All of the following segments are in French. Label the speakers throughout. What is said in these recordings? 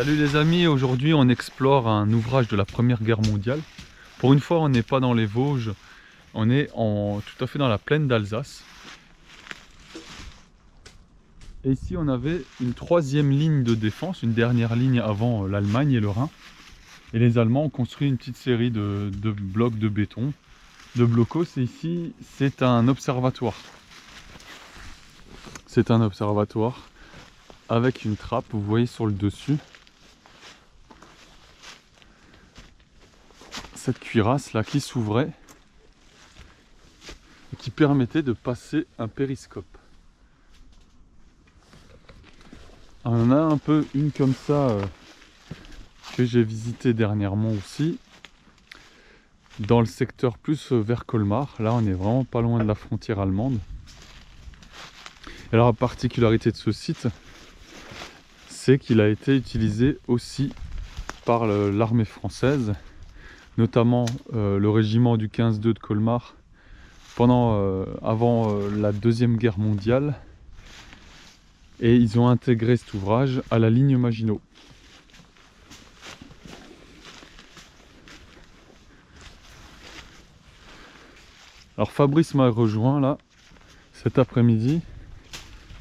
Speaker 1: Salut les amis, aujourd'hui on explore un ouvrage de la Première Guerre mondiale. Pour une fois on n'est pas dans les Vosges, on est tout à fait dans la plaine d'Alsace. Et ici on avait une troisième ligne de défense, une dernière ligne avant l'Allemagne et le Rhin. Et les Allemands ont construit une petite série de blocs de béton, de blocos, et ici c'est un observatoire. C'est un observatoire avec une trappe, vous voyez sur le dessus. Cette cuirasse là qui s'ouvrait et qui permettait de passer un périscope. On en a un peu une comme ça que j'ai visité dernièrement aussi, dans le secteur plus vers Colmar. Là on est vraiment pas loin de la frontière allemande. Et alors la particularité de ce site, c'est qu'il a été utilisé aussi par l'armée française, notamment le régiment du 15-2 de Colmar avant la Deuxième Guerre mondiale, et ils ont intégré cet ouvrage à la ligne Maginot. Alors Fabrice m'a rejoint là cet après-midi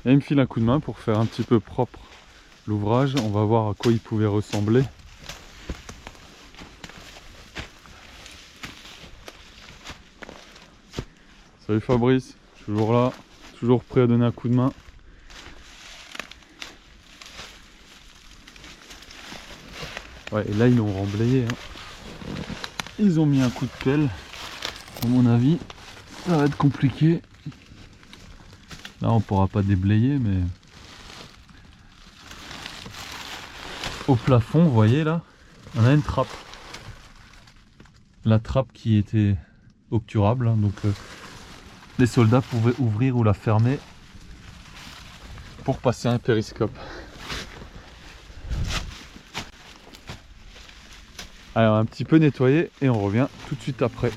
Speaker 1: et il me file un coup de main pour faire un petit peu propre l'ouvrage. On va voir à quoi il pouvait ressembler. Salut Fabrice, toujours là, toujours prêt à donner un coup de main. Ouais, et là ils l'ont remblayé. Ils ont mis un coup de pelle. À mon avis, ça va être compliqué. Là on pourra pas déblayer, mais au plafond, vous voyez là, on a une trappe. La trappe qui était obturable, donc les soldats pouvaient ouvrir ou la fermer pour passer un périscope. Alors un petit peu nettoyé et on revient tout de suite après.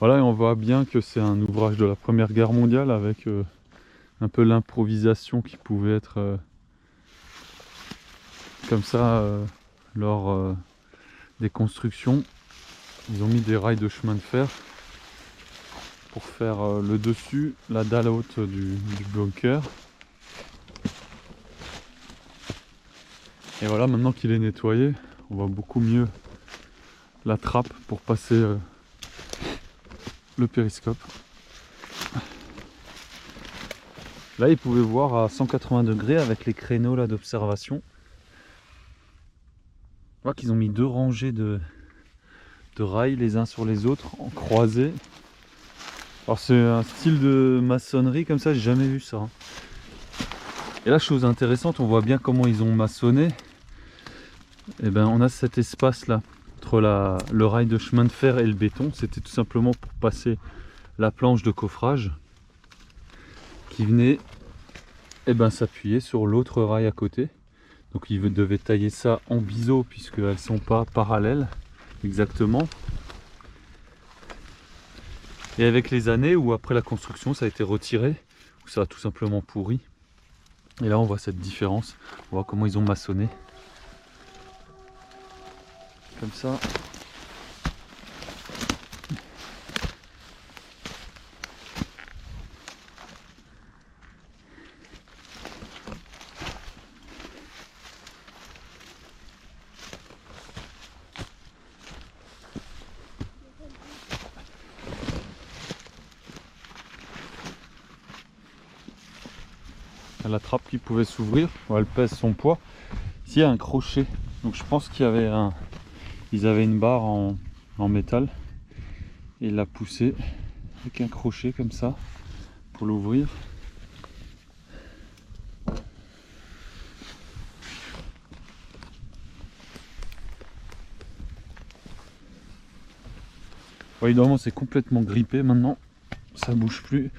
Speaker 1: Voilà, et on voit bien que c'est un ouvrage de la Première Guerre mondiale avec un peu l'improvisation qui pouvait être comme ça lors des constructions. Ils ont mis des rails de chemin de fer pour faire le dessus, la dalle haute du bunker. Et voilà, maintenant qu'il est nettoyé, on voit beaucoup mieux la trappe pour passer le périscope. Là ils pouvaient voir à 180 degrés avec les créneaux là d'observation. On voit qu'ils ont mis deux rangées de rails les uns sur les autres en croisée. Alors c'est un style de maçonnerie comme ça, j'ai jamais vu ça. Et là, chose intéressante, on voit bien comment ils ont maçonné. Et ben on a cet espace là entre le rail de chemin de fer et le béton. C'était tout simplement pour passer la planche de coffrage qui venait s'appuyer sur l'autre rail à côté. Donc ils devaient tailler ça en biseau puisqu'elles ne sont pas parallèles exactement. Et avec les années ou après la construction, ça a été retiré, ou ça a tout simplement pourri. Et là on voit cette différence, on voit comment ils ont maçonné. comme ça. La trappe qui pouvait s'ouvrir, elle pèse son poids. Ici il y a un crochet, donc je pense qu'il y avait ils avaient une barre en métal et il l'a poussé avec un crochet comme ça pour l'ouvrir. Ouais, évidemment c'est complètement grippé maintenant, ça bouge plus.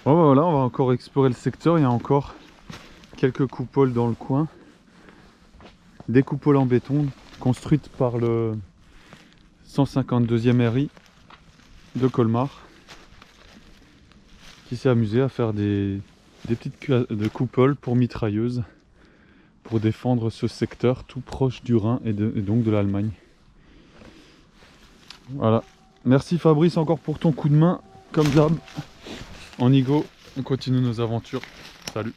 Speaker 1: Bon bah voilà, on va encore explorer le secteur, il y a encore quelques coupoles dans le coin. Des coupoles en béton construites par le 152e RI de Colmar qui s'est amusé à faire des petites coupoles pour mitrailleuses pour défendre ce secteur tout proche du Rhin et donc de l'Allemagne. Voilà, merci Fabrice encore pour ton coup de main, comme d'hab. En Igo, on continue nos aventures. Salut.